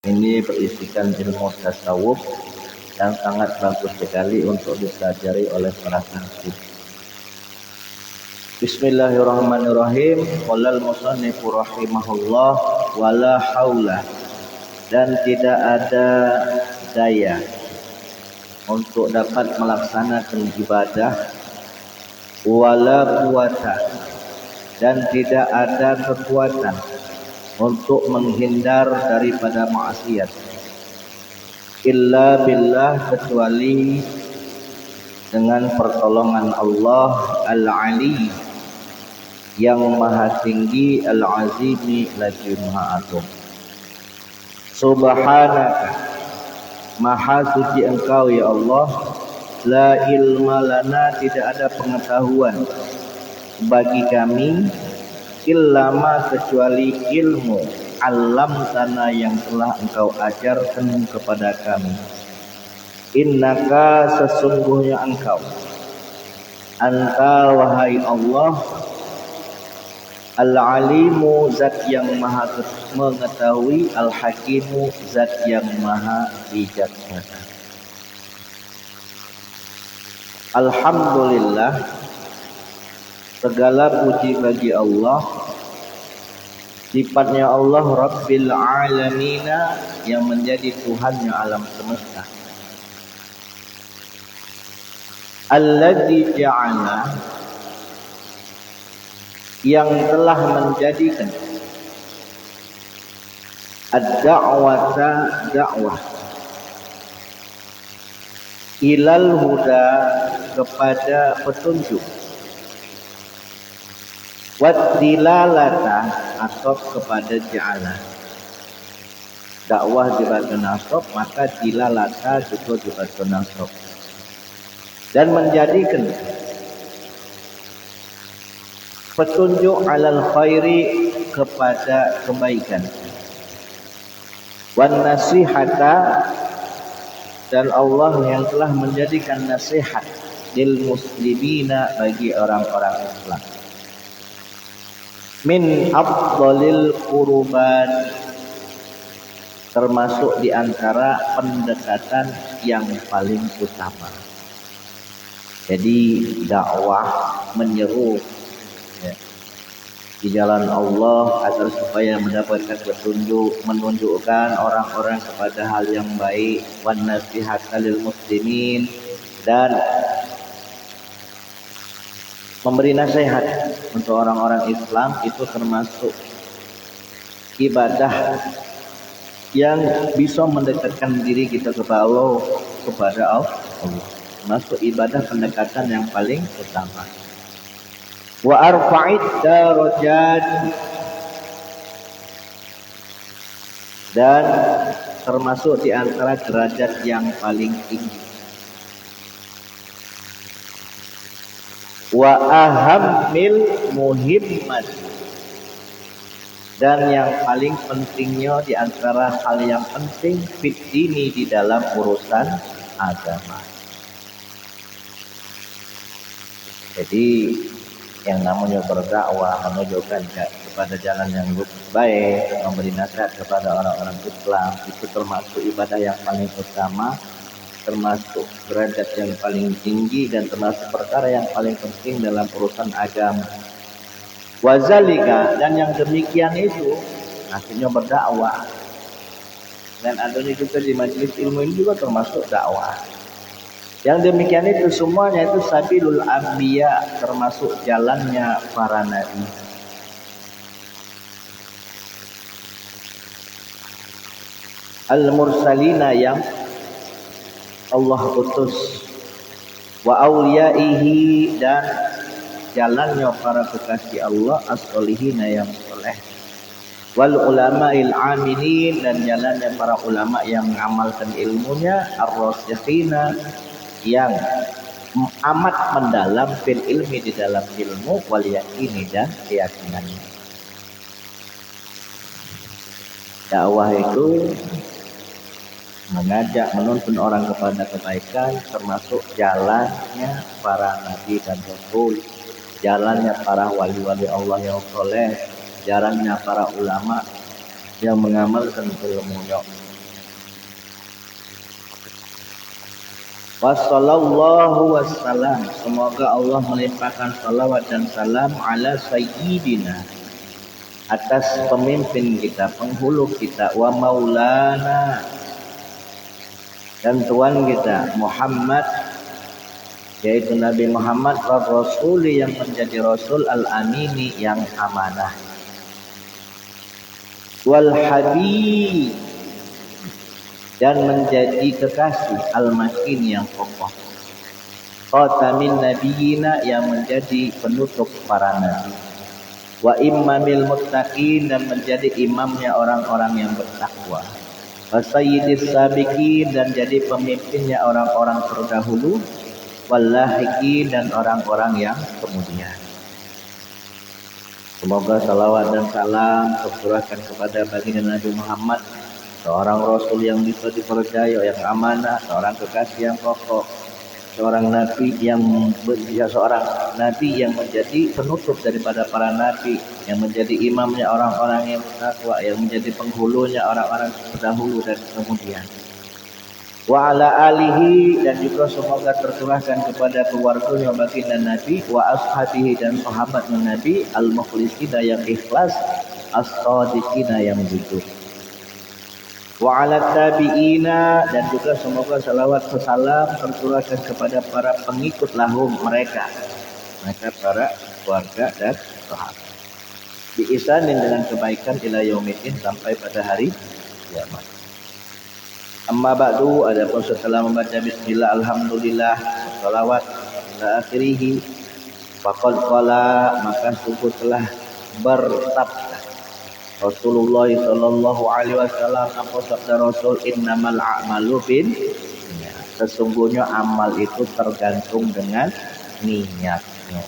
Ini berisikan ilmu tasawuf dan sangat bagus sekali untuk dipelajari oleh para santri. Bismillahirrahmanirrahim. Qala al-musannifu rahimahullah wala haula, dan tidak ada daya untuk dapat melaksanakan ibadah, wala quwata, dan tidak ada kekuatan untuk menghindar daripada maksiat, illa billah, kecuali dengan pertolongan Allah Al-Ali yang maha tinggi, Al-Azimi lagi maha agung. Subhanaka, maha suci engkau ya Allah, la ilma lana, tidak ada pengetahuan bagi kami, illama, kecuali ilmu alam tanah yang telah engkau ajarkan kepada kami. Innaka, sesungguhnya engkau, anta, wahai Allah, al-alimu, zat yang maha mengetahui, al-hakimu, zat yang maha bijaksana. Alhamdulillah, segala puji bagi Allah. Sifatnya Allah Rabbil Alamina, yang menjadi Tuhannya alam semesta. Alladzi ja'ala, yang telah menjadikan ad-da'wata, dakwah, ilal huda, kepada petunjuk, wad-dilalata, atau kepada ja'ala. Dakwah dibaca nasab, maka dilalata juga dibaca nasab. Dan menjadikan petunjuk alal khairi, kepada kebaikan, wan nasihata, dan Allah yang telah menjadikan nasihat lil muslimina, bagi orang-orang Islam, min afdalil qurubat, termasuk di antara pendekatan yang paling utama. Jadi dakwah menyeru ya, di jalan Allah agar supaya mendapatkan petunjuk, menunjukkan orang-orang kepada hal yang baik, wan nasihata lil muslimin, dan memberi nasihat untuk orang-orang Islam. Itu termasuk ibadah yang bisa mendekatkan diri kita kepada Allah, termasuk ibadah pendekatan yang paling utama. Wa arfa'id darajat, dan termasuk di antara derajat yang paling tinggi. Wa ahammil muhimmat, dan yang paling pentingnya di antara hal yang penting, fit dini, di dalam urusan agama. Jadi yang namanya berdakwah, menunjukkan kepada jalan yang baik, memberi nasihat kepada orang-orang Islam, itu termasuk ibadah yang paling utama, termasuk derajat yang paling tinggi, dan termasuk perkara yang paling penting dalam urusan agama. Wazalika, dan yang demikian itu akhirnya berdakwah. Dan adanya juga di majelis ilmu ini juga termasuk dakwah. Yang demikian itu semuanya itu sabilul anbiya, termasuk jalannya para nabi. Al-mursalina, yang Allah utus, wa auliyaihi, dan jalannya para kekasih Allah, as-solihina, yang soleh, wal ulama'il amilin, dan jalannya para ulama yang mengamalkan ilmunya, ar-rasikhina, yang amat mendalam fil ilmi, di dalam ilmu, wal yaqini, dan keyakinannya. Dakwah itu mengajak, menuntun orang kepada kebaikan, termasuk jalannya para nabi dan rasul, jalannya para wali-wali Allah yang soleh, jalannya para ulama, yang mengamalkan ilmunya. Wassallallahu wassalam, semoga Allah melimpahkan salawat dan salam ala sayyidina, atas pemimpin kita, penghulu kita, wa maulana, dan tuan kita Muhammad, yaitu Nabi Muhammad wa rasuli, yang menjadi rasul, al-amini, yang amanah, wal habib, dan menjadi kekasih, al-makin, yang kokoh, khatamin nabiyina, yang menjadi penutup para nabi, wa imamil muttaqin, dan menjadi imamnya orang-orang yang bertakwa, wa sayyidis sabiqin, dan jadi pemimpinnya orang-orang terdahulu, wallahiqin, dan orang-orang yang kemudian. Semoga salawat dan salam tercurahkan kepada baginda Nabi Muhammad, seorang rasul yang bisa dipercaya, yang amanah, seorang kekasih yang kokoh, seorang nabi yang menjadi penutup daripada para nabi, yang menjadi imamnya orang-orang yang bertakwa, yang menjadi penghulunya orang-orang terdahulu dan kemudian. Wa ala alihi, dan juga semoga tercurahkan kepada keluarganya baginda Nabi, wa ashabihi, dan sahabatnya Nabi, al-mukhlisina, yang ikhlas, as-sadiqina, yang jujur. Wa ala tabi'ina, dan juga semoga salawat salam tercurahkan kepada para pengikut lahum, mereka para keluarga dan sahabat, bi ihsanin, dengan kebaikan, ila yaumiddin, sampai pada hari kiamat. Amma ba'du, adapun setelah membaca bismillah, alhamdulillah, salawat ila akhirih, faqad qala, maka sungguh telah bersabda Rasulullah sallallahu alaihi wasallam, apa sabda Rasul, innamal a'malu bin, sesungguhnya amal itu tergantung dengan niatnya.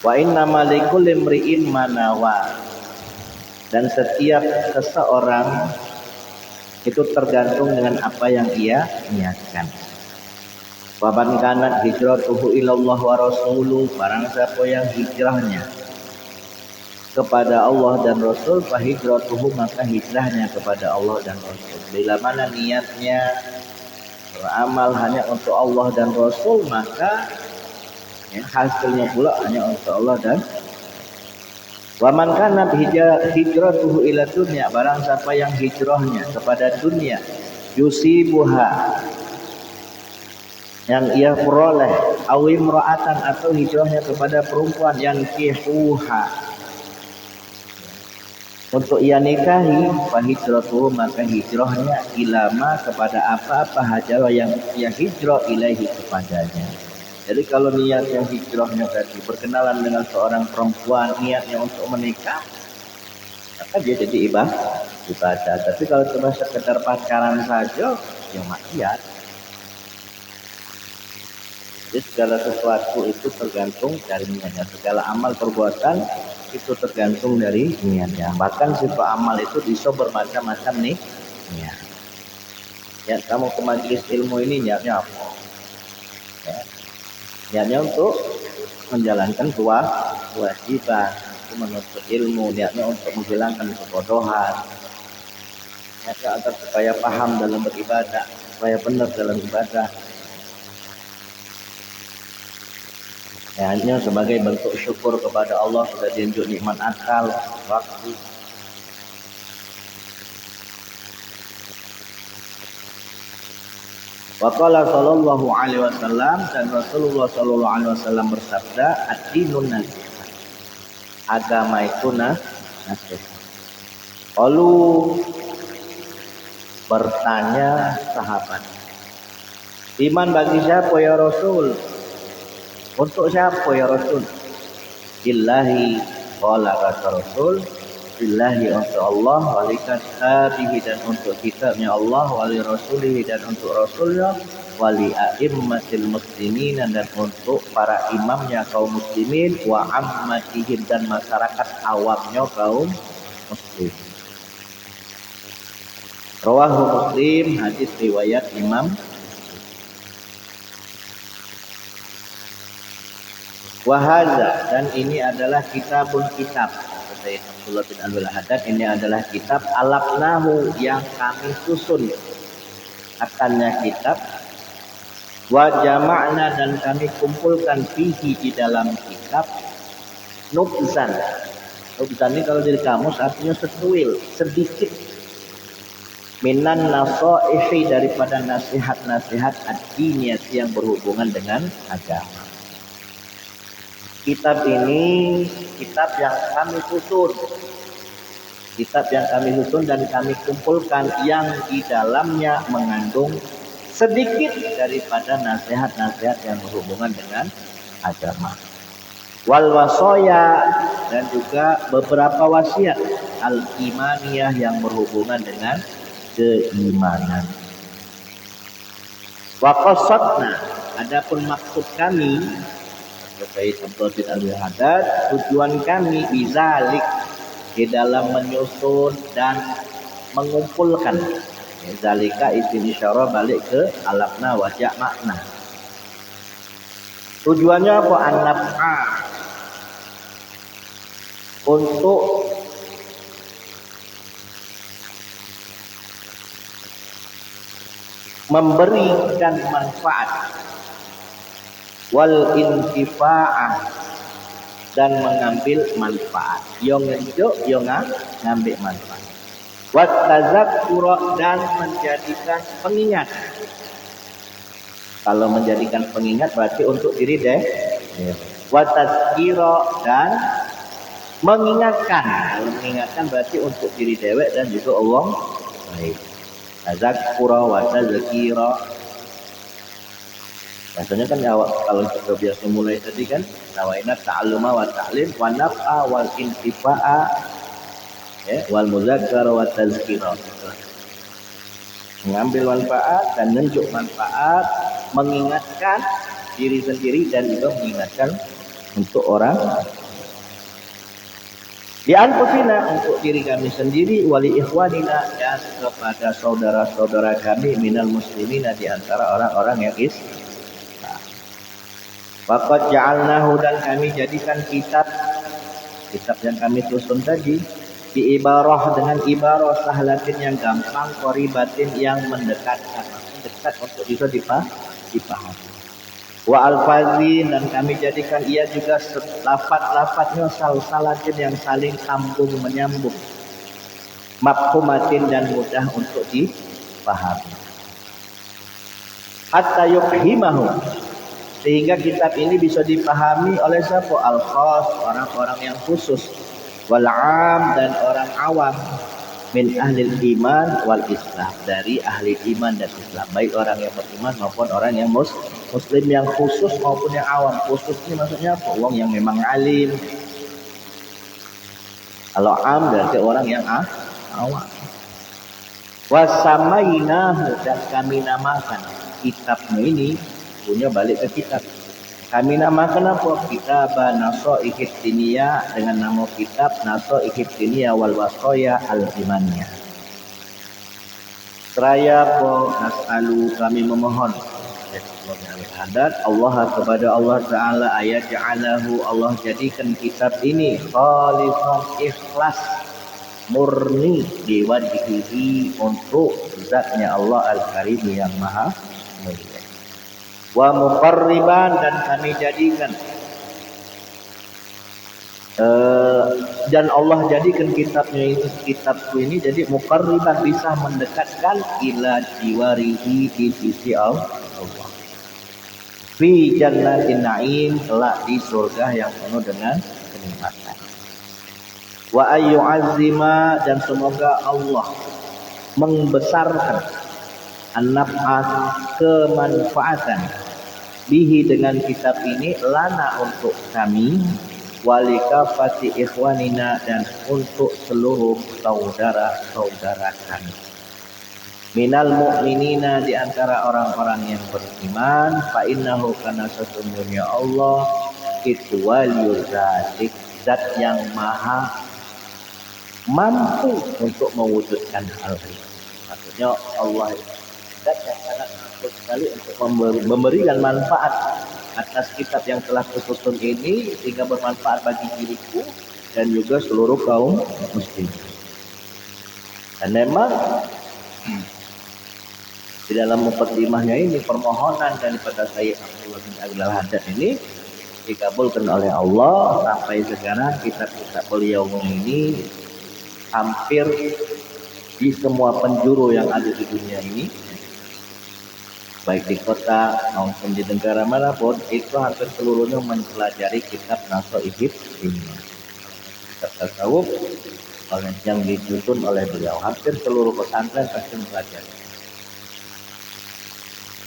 Wa innamal likulli imri'in ma nawa, dan setiap seseorang itu tergantung dengan apa yang ia niatkan. Wa man kanat hijratuhu ilallah wa rasuluh, barang siapa yang hijrahnya kepada Allah dan Rasul, fa hijratuhu, maka hijrahnya kepada Allah dan Rasul. Bila mana niatnya beramal hanya untuk Allah dan Rasul, maka hasilnya pula hanya untuk Allah dan wa man kana hijratuhu ila dunya, barang siapa yang hijrahnya kepada dunia, yusibuha, yang ia peroleh, aw imra'atan, atau hijrahnya kepada perempuan, yang kihuha, untuk ia nikahi, fa hijratuhu, maka hijrahnya, ilama, kepada apa-apa, hajarah, yang ia hijrah, ilaihi, kepadanya. Jadi kalau niat yang hijrahnya tadi berkenalan dengan seorang perempuan, niatnya untuk menikah, maka dia jadi ibadah. Tapi kalau cuma sekedar pacaran saja, ya maksiat. Jadi segala sesuatu itu tergantung dari niatnya. Segala amal perbuatan itu tergantung dari niatnya. Bahkan sifat amal itu bisa bermacam-macam nih niat. Ya, kamu ke majelis ilmu ini niatnya apa? Ya. Niatnya untuk menjalankan kewajiban, untuk menuntut ilmu, niatnya untuk menghilangkan kebodohan, niatnya agar supaya paham dalam beribadah, supaya benar dalam ibadah. Niatnya sebagai bentuk syukur kepada Allah sudah diunjuk nikmat akal, waktu. Waqala sallallahu alaihi wasallam, dan Rasulullah sallallahu alaihi wasallam bersabda, ad-dinun nasihat, agama itu nasihat. Lalu bertanya sahabat, iman bagi siapa ya Rasul? Untuk siapa ya Rasul? Billahi, qala kata Rasul, billahi, untuk Allah, wali kitabihi, dan untuk kitabnya Allah, wali rasulihi, dan untuk rasulnya, wali a'immatil muslimin, dan untuk para imamnya kaum muslimin, wa ammatihim, dan masyarakat awamnya kaum muslim. Rawahu Muslim, hadis riwayat Imam. Wahada, dan ini adalah kitab, Sayyid Abdullah bin Abdul Haddad, ini adalah kitab alafnahu yang kami susun. Akannya kitab wa jama'na dan kami kumpulkan fihi di dalam kitab nubzan. Nubzan ini kalau dari kamus artinya setuil, sedikit. Minan nasaihi daripada nasihat-nasihat ad-diniyah yang berhubungan dengan agama. Kitab ini kitab yang kami susun. Kitab yang kami susun dan kami kumpulkan yang di dalamnya mengandung sedikit daripada nasihat-nasihat yang berhubungan dengan agama. Wal wasaya dan juga beberapa wasiat al-imaniyah yang berhubungan dengan keimanan. Wa qasadna, adapun maksud kami Sayyid Abdullah bin Abdul Haddad, tujuan kami bizalik di dalam menyusun dan mengumpulkan. Zalika isim isyarah balik ke alafna wa makna. Tujuannya apa? An-naf'a, untuk memberikan manfaat, wal intifa'ah dan mengambil manfaat. Yang ngejuk, yang ngambil manfaat. Wat tazakkura dan menjadikan pengingat. Kalau menjadikan pengingat berarti untuk diri deh. Wat tazkira dan mengingatkan. Kalau mengingatkan berarti untuk diri dewek dan juga Allah. Baik. Tazakkura wa tazkira. Biasanya kan kalau kita biasa mulai tadi kan nawaina ta'alluma wa ta'lim wa naf'a wal intifa'a ya wal muzakkara wa tazkira. Mengambil manfaat dan menunjuk manfaat, mengingatkan diri sendiri dan juga mengingatkan untuk orang. Di anfusina, untuk diri kami sendiri, wali ikhwanina dan kepada saudara-saudara kami minal muslimina di antara orang-orang yang Faqad ja'alnahu dan kami jadikan kitab yang kami susun tadi di ibarah dengan ibarah sahlatin yang gampang, qoribatin yang mendekat untuk bisa dipahami. Wa alfazin dan kami jadikan ia juga lafaz-lafaznya salsalatin yang saling sambung menyambung. Mafhumatin dan mudah untuk dipahami. Hatta yufhimahu, sehingga kitab ini bisa dipahami oleh siapa? Al-khas, orang-orang yang khusus. Wal-am dan orang awam. Min ahli iman wal islam, dari ahli iman dan Islam. Baik orang yang beriman maupun orang yang muslim, yang khusus maupun yang awam. Khusus ini maksudnya apa? Orang yang memang alim. Kalau am berarti orang yang awam. Wasamainahu dan kami namakan kitabmu ini, punya balik ke kitab. Kami namakan apa? Kitab Nasaikhid Diniyah, dengan nama kitab Nasaikhid Diniyah wal Wasaya al-Imaniyah. Seraya po nas'alu, kami memohon Allah kepada Allah Ta'ala ayat ja'alahu, Allah jadikan kitab ini khalisan, ikhlas, murni diwajihi untuk zatnya Allah Al-Karim yang maha mulia. Wa muqarriban dan kami jadikan dan Allah jadikan kitabku ini jadi muqarriban, bisa mendekatkan ila jiwarihi di sisi Allah. Fi jannatin na'im, kelak di surga yang penuh dengan kenikmatan. Wa ayyu'azzima dan semoga Allah membesarkan an-naf'ah, kemanfaatan bihi dengan kitab ini lana untuk kami, walikafati ikhwanina dan untuk seluruh saudara-saudara kami, minal mu'minina di antara orang-orang yang beriman. Fa innahu kana sesungguhnya Allah itu waliyul zat yang maha mampu untuk mewujudkan hal itu. Maksudnya Allah zat yang sangat mampu sekali untuk memberikan manfaat atas kitab yang telah kususun ini sehingga bermanfaat bagi diriku dan juga seluruh kaum muslim. Dan memang di dalam mukadimahnya ini permohonan daripada Sayyid Abdullah bin Abdul Haddad ini dikabulkan oleh Allah. Sampai sekarang kitab-kitab beliau ini hampir di semua penjuru yang ada di dunia ini, baik di kota maupun di negara manapun, itu hampir seluruhnya mempelajari kitab Nasha'ihid ini. Kitab tasawuf yang disusun oleh beliau, hampir seluruh pesantren pasti mempelajari.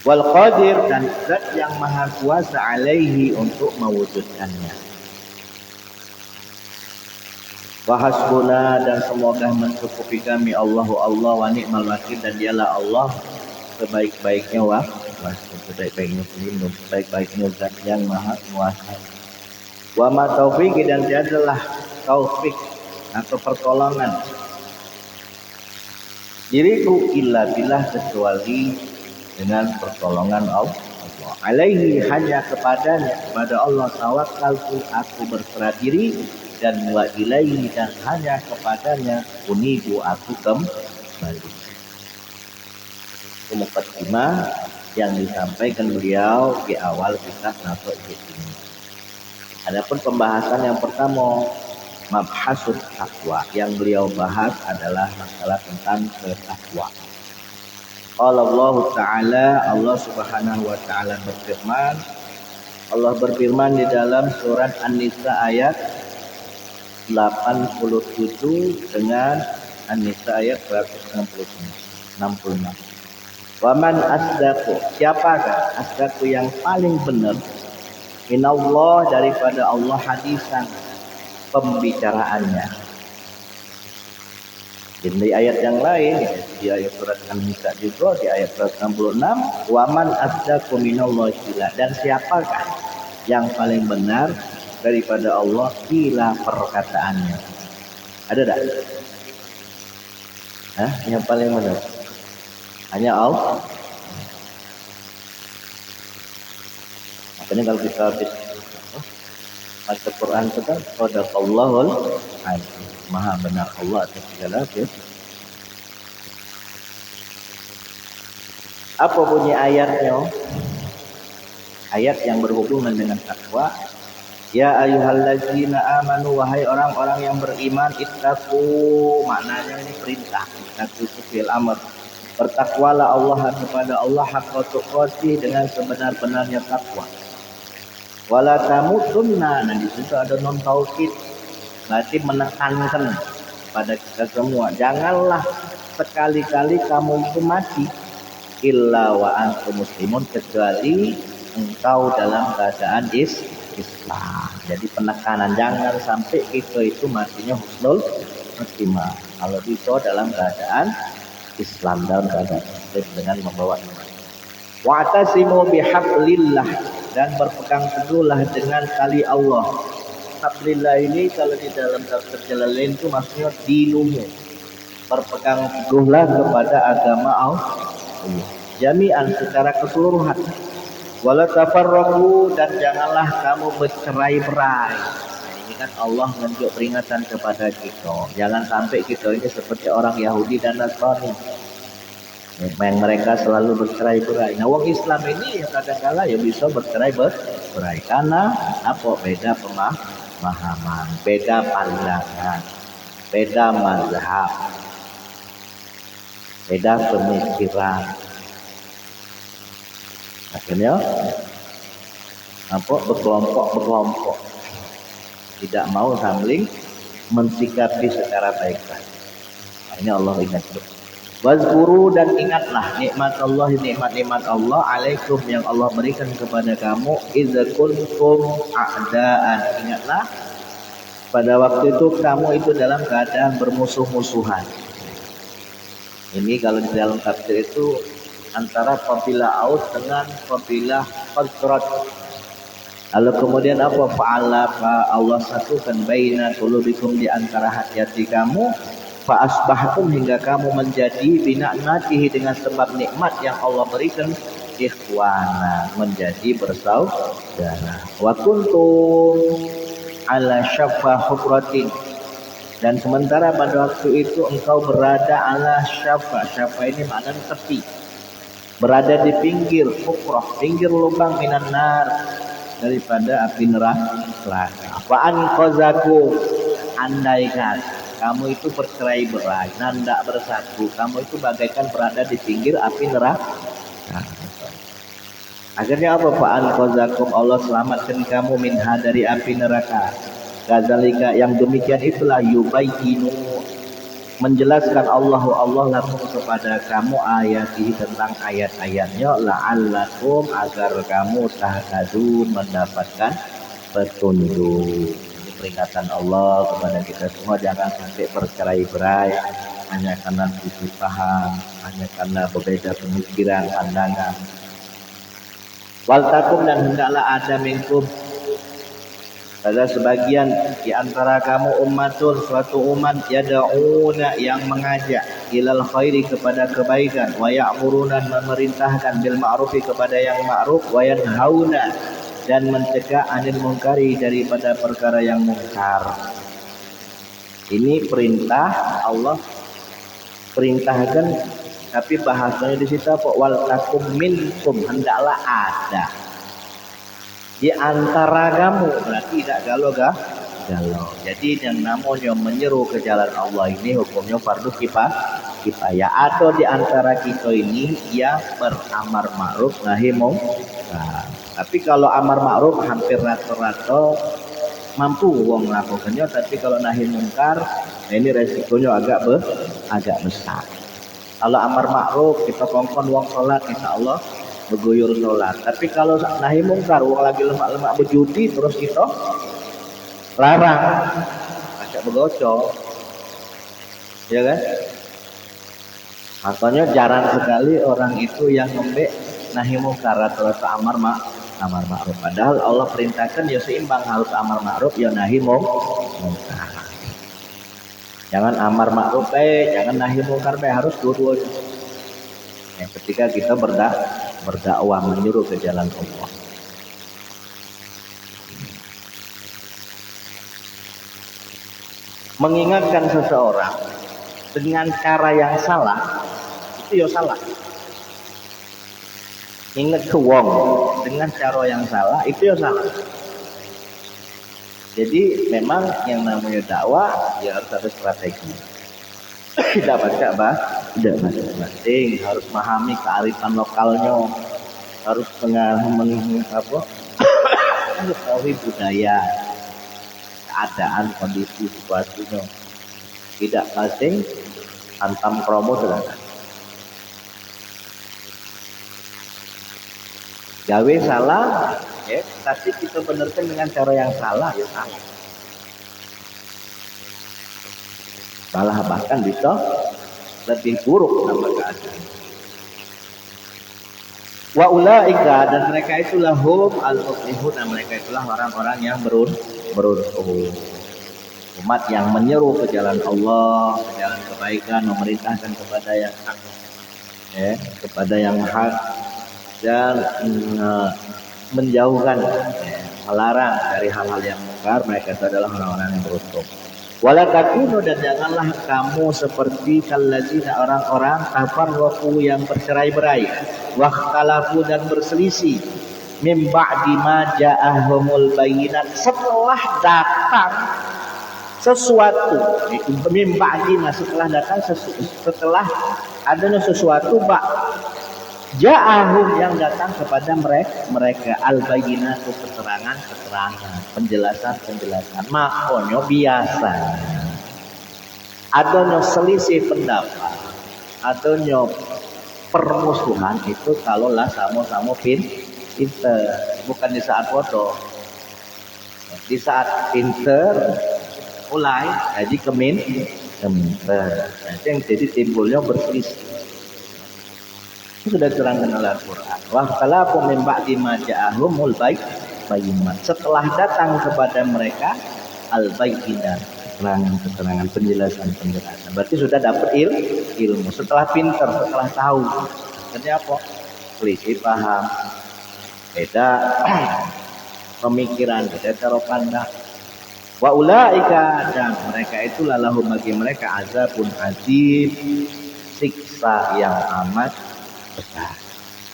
Wal qadir, dan zat yang maha kuasa alaihi, untuk mewujudkannya. Wa hasbuna, dan semoga mencukupi kami Allahu Allah, wa ni'mal wakil, dan dialah Allah sebaik-baiknya sebaik-baiknya pelindung, sebaik-baiknya zat yang maha kuasa. Wa ma taufiqi, dan tiadalah taufik atau pertolongan diriku illa billah, kecuali dengan pertolongan Allah. Alaihi, hanya kepadanya, kepada Allah tawakkaltu, aku berserah diri, dan wa ilaihi, dan hanya kepadanya unibu, aku kembali. Itu mukaddimah yang disampaikan beliau di awal kitab Nasha'ihid ini. Adapun pembahasan yang pertama, mabhasut taqwa, yang beliau bahas adalah masalah tentang ketakwaan. Allah Ta'ala, Allah Subhanahu wa Ta'ala berfirman, Allah berfirman di dalam surat An-Nisa ayat 87 dengan An-Nisa ayat 166. Waman asdaqu, siapakah asdaqu yang paling benar, minallah, daripada Allah, hadisan, pembicaraannya. Di ayat yang lain, di ayat surat An-Nisa juga, di ayat 166, waman asdaqu minallahi qila, dan siapakah yang paling benar daripada Allah qila, perkataannya. Ada tak? Yang paling benar hanya Allah. Makanya kalau kita habis baca Quran itu kan Sadaqallahul Azim, maha benar Allah atas segala sesuatu. Apa bunyi ayatnya? Ayat yang berhubungan dengan takwa. Ya ayyuhallazina amanu, wahai orang-orang yang beriman, ittaqu, maknanya ini perintah. Ittaqu fi'il amr. Bertakwalah Allah kepada Allah haqqa tuqatih, dengan sebenar-benarnya takwa. Wala tamutunna, nah di situ ada non taukid, berarti menekankan pada kita semua, janganlah sekali-kali kamu itu mati illa wa antum muslimun, kecuali engkau dalam keadaan Islam. Jadi penekanan, jangan sampai kita itu matinya husnul khotimah, kalau bisa dalam keadaan Islam, dalam keadaan dengan membawa iman. Wa'tasimu bihablillah, dan berpegang teguhlah dengan tali Allah. Hablillah ini kalau di dalam tafsir Jalalain itu maksudnya dinuhu. Berpegang teguhlah kepada agama Allah jami'an, secara keseluruhan. Wala tafarraqu, dan janganlah kamu bercerai-berai. Ini kan Allah menunjuk peringatan kepada kita. Jangan sampai kita ini seperti orang Yahudi dan Nasrani, yang mereka selalu bercerai-berai. Nah, orang Islam ini kadang-kala ya bisa bercerai-berai karena apa? Beda pemahaman, beda pandangan, beda mazhab, beda pemikiran. Akhirnya apa? Berkelompok, tidak mau saling mensikapi secara baik-baik. Ini Allah ingatkan. Wazkuru, dan ingatlah nikmat Allah, nikmat-nikmat Allah alaikum, yang Allah berikan kepada kamu. Idza kuntum a'daan, ingatlah pada waktu itu kamu itu dalam keadaan bermusuh-musuhan. Ini kalau di dalam tafsir itu antara kabilah Aus dengan kabilah Khazraj. Lalu kemudian apa? Fa'alafa, Allah satukan baina qulubikum, di antara hati-hati kamu. Fa asbahtum, hingga kamu menjadi binikmatihi, dengan sebab nikmat yang Allah berikan, ikhwana, menjadi bersaudara. Wa kuntum ala syafa hufratin, Dan sementara pada waktu itu engkau berada ala syafa. Syafa ini maknanya tepi. Berada di pinggir hufrah, pinggir lubang minan nar, daripada api neraka. Apaan qazaku? Andaikan kamu itu bercerai berai, nanda bersatu, kamu itu bagaikan berada di pinggir api neraka. Akhirnya apa? Fa'an qazakum, Allah selamatkan kamu minha dari api neraka. Kadzalika, yang demikian itulah yubayyinu, menjelaskan Allah lakum kepada kamu ayatihi, tentang ayat-ayatnya, la'allakum, agar kamu tahtadun, mendapatkan petunjuk. Ini peringatan Allah kepada kita semua, jangan sampai bercerai-berai hanya karena sisi paham, hanya karena berbeda pemikiran, pandangan. Wal takum, dan hendaklah ada minkum, ada sebagian di antara kamu ummatun, suatu umat, yad'una, yang mengajak, ilal khairi, kepada kebaikan, wa ya'muruna, memerintahkan, bil ma'rufi, kepada yang ma'ruf, wa yanhauna, dan mencegah anil munkari, daripada perkara yang mungkar. Ini perintah Allah, perintahkan, tapi bahasanya di situ apa? Wal takum minkum, hendaklah ada di antara kamu, berarti tidak galau. Jadi yang namanya menyeru ke jalan Allah ini hukumnya fardu kifayah. Atau di antara kita ini yang beramar ma'ruf nahi mungkar. Tapi kalau amar ma'ruf hampir rata-rata mampu wong melakukannya, tapi kalau nahi mungkar, nah ini resikonya agak besar. Kalau amar ma'ruf kita kongkon wong sholat, insya Allah beguyur sholat. Tapi kalau nahi mungkar, wong lagi lemak-lemak berjudi, terus kita larang, agak begocok, ya kan? Makanya jarang sekali orang itu yang ngembek nahi mungkar atau amar ma'ruf. Padahal Allah perintahkan ya seimbang, harus amar ma'ruf ya nahi mungkar. Jangan amar ma'ruf jangan nahi mungkar harus dua-duanya. Yang ketika kita berdakwah menyuruh ke jalan Allah. Mengingatkan seseorang dengan cara yang salah, itu ya salah. Ingat ke wong dengan cara yang salah, itu ya salah. Jadi memang yang namanya dakwah ya harus ada strategi. Tidak penting, harus memahami kearifan lokalnya, harus mengetahui budaya, keadaan, kondisi, situasinya. Tidak penting hantam promo sedangkan. Gawe salah, ya, tapi kita benarkan dengan cara yang salah, ya salah. Salah bahkan bisa lebih buruk nama keadaan. Wa ulaika, dan mereka itulah hum al-muflihun, dan mereka itulah orang-orang yang beruntung. Umat yang menyeru ke jalan Allah, ke jalan kebaikan, memerintahkan kepada yang hak, ya, kepada yang hak, dan menjauhkan, ya, melarang dari hal-hal yang mungkar. Mereka itu adalah orang-orang yang beruntung. Wala takunu, dan janganlah kamu seperti kallazina, orang-orang tafarraqu, yang bercerai-berai, wakhtalafu, dan berselisih, mim ba'di ma ja'ahumul bayyinat, setelah datang sesuatu. Mim ba'di, setelah datang setelah adanya sesuatu, ja'ahum, yang datang kepada mereka al-bayyinatu, keterangan, penjelasan. Makanya biasa adanya selisih pendapat, adanya permusuhan itu kalau lah sama-sama pinter, bukan di saat foto. Di saat pinter mulai jadi keminter. Nah, yang jadi timbulnya berselisih. Sudah terangkan oleh Al-Quran. Wakhtalafu min ba'di ma ja'ahumul bayyinat, setelah datang kepada mereka al-bayyinat, keterangan, penjelasan. Berarti sudah dapat ilmu, setelah pintar, setelah tahu. Artinya apa? Selisih paham, beda pemikiran, beda cara pandang. Wa ulaika, dan mereka itulah lahum bagi mereka azabun azim, siksa yang amat besar.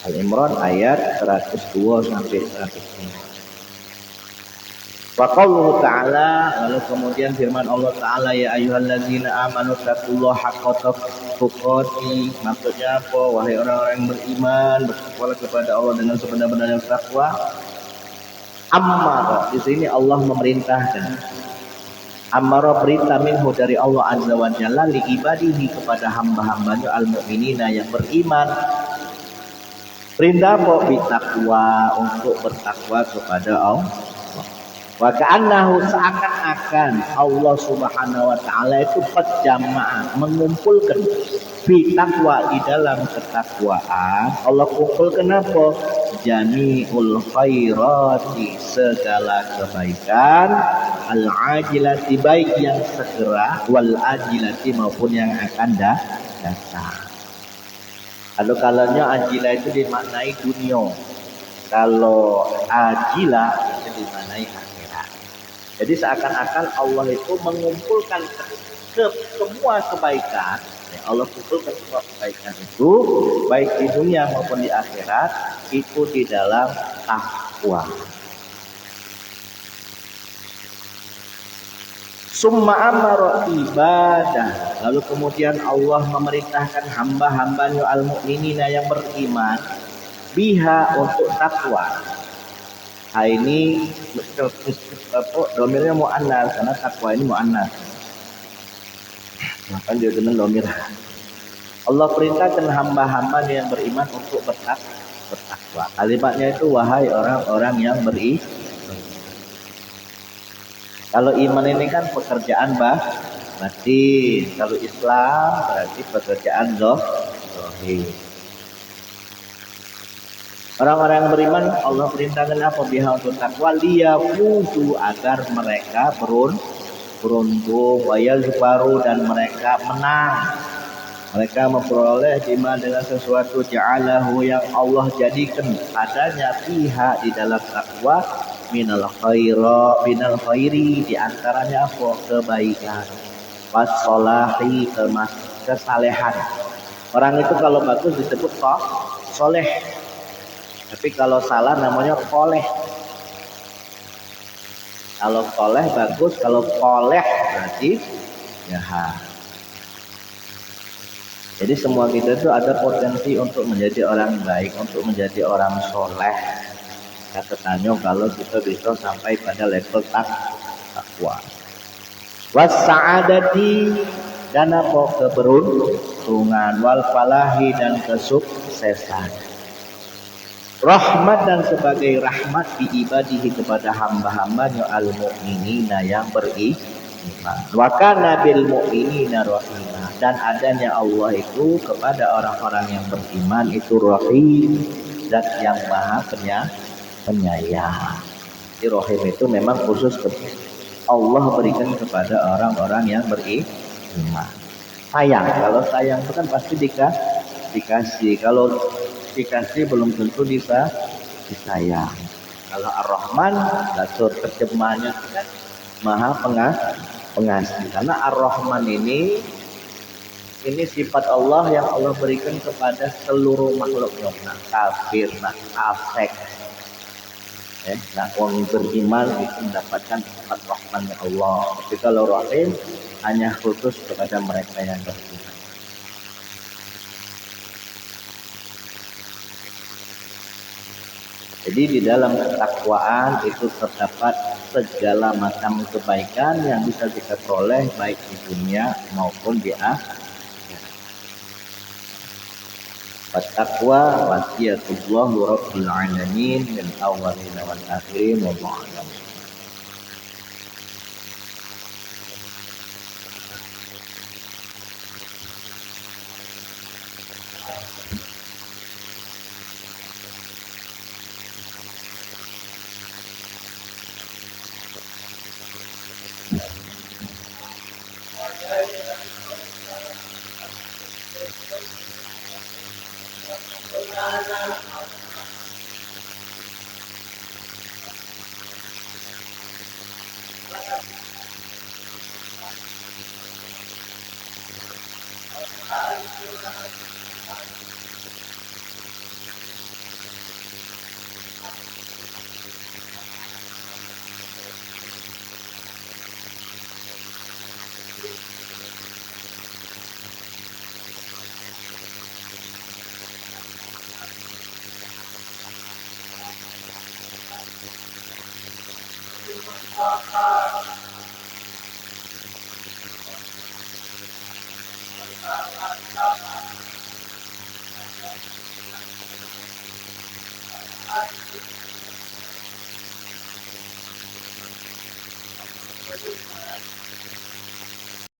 Al-Imran ayat 102 sampai 105. Wa qauluhu ta'ala, lalu kemudian firman Allah Ta'ala, ya ayyuhalladzina amanu taqullaha haqqa tuqatih. Maksudnya apa? Wahai orang-orang yang beriman, bertakwalah kepada Allah dengan sebenar-benarnya takwa. Ammar, di sini Allah memerintahkan. Ammar perintah minhu dari Allah Azza wa Jalla li ibadihi kepada hamba-hambanya al-mu'minina yang beriman. Perintah apa? Bitakwa, untuk bertakwa kepada Allah. Wa ka'annahu, seakan-akan Allah Subhanahu wa taala itu berjamaah mengumpulkan fi taqwa, di dalam ketakwaan. Allah kumpulkan apa? Jami'ul khairati, segala kebaikan, al ajilati, baik yang segera, wal ajilati, maupun yang akan datang. Kalau kalanya ajilah itu dimaknai dunia, kalau ajilah itu dimaknai akhirat. Jadi seakan-akan Allah itu mengumpulkan semua kebaikan. Ya, Allah kumpulkan semua kebaikan itu, baik di dunia maupun di akhirat, itu di dalam takwa. Summa amara ibadah, lalu kemudian Allah memerintahkan hamba-hambanya al-mu'minina yang beriman biha, untuk takwa. Ini domirnya mu'annas, karena takwa ini mu'annas. Maka dia dengan domir. Allah perintahkan hamba-hamba yang beriman untuk bertakwa. Kalimatnya itu wahai orang-orang yang beriman. Kalau iman ini kan pekerjaan batin, kalau Islam berarti pekerjaan zahir. Orang-orang yang beriman Allah perintahkan apa? Biha, untuk takwa, liyafuzu, agar mereka beruntung, wayazfaru, dan mereka menang. Mereka memperoleh bima, dengan sesuatu ja'alahu, yang Allah jadikan adanya fiha, di dalam takwa, minal khairi, di antaranya apa? Kebaikan, wassalahi, termasuk kesalehan. Orang itu kalau bagus disebut soleh. Tapi kalau salah namanya koleh. Kalau koleh bagus, kalau koleh berarti jahat. Jadi semua kita itu ada potensi untuk menjadi orang baik, untuk menjadi orang soleh. Katanya kalau kita bisa sampai pada level takwa. Wassa'adati, dan apa? Keberuntungan, wal falahi, dan kesuksesan. Rahmat, dan sebagai rahmat di ibadihi, kepada hamba-hambanya al-mu'minina yang beriman. Wa kana bil mu'minina rahimah, dan adanya Allah itu kepada orang-orang yang beriman itu rahim, zat yang maha penyayang. Jadi rahim itu memang khusus Allah berikan kepada orang-orang yang beriman. Sayang, kalau sayang itu kan pasti dikasih. Kalau dikasih belum tentu bisa disayang. Kalau Ar-Rahman, dasar terjemahannya kan maha pengasih. Karena Ar-Rahman ini sifat Allah yang Allah berikan kepada seluruh makhluknya. Nah, kafir, nah, kafir. Nah, orang beriman itu mendapatkan sifat Rahmannya Allah. Tapi kalau Rahim hanya khusus kepada mereka yang beriman. Jadi di dalam ketakwaan itu terdapat segala macam kebaikan yang bisa kita peroleh baik di dunia maupun di akhirat. At-taqwa wasiyatullah rabbil alamin min awwalin wal akhirin wallahu a'lam.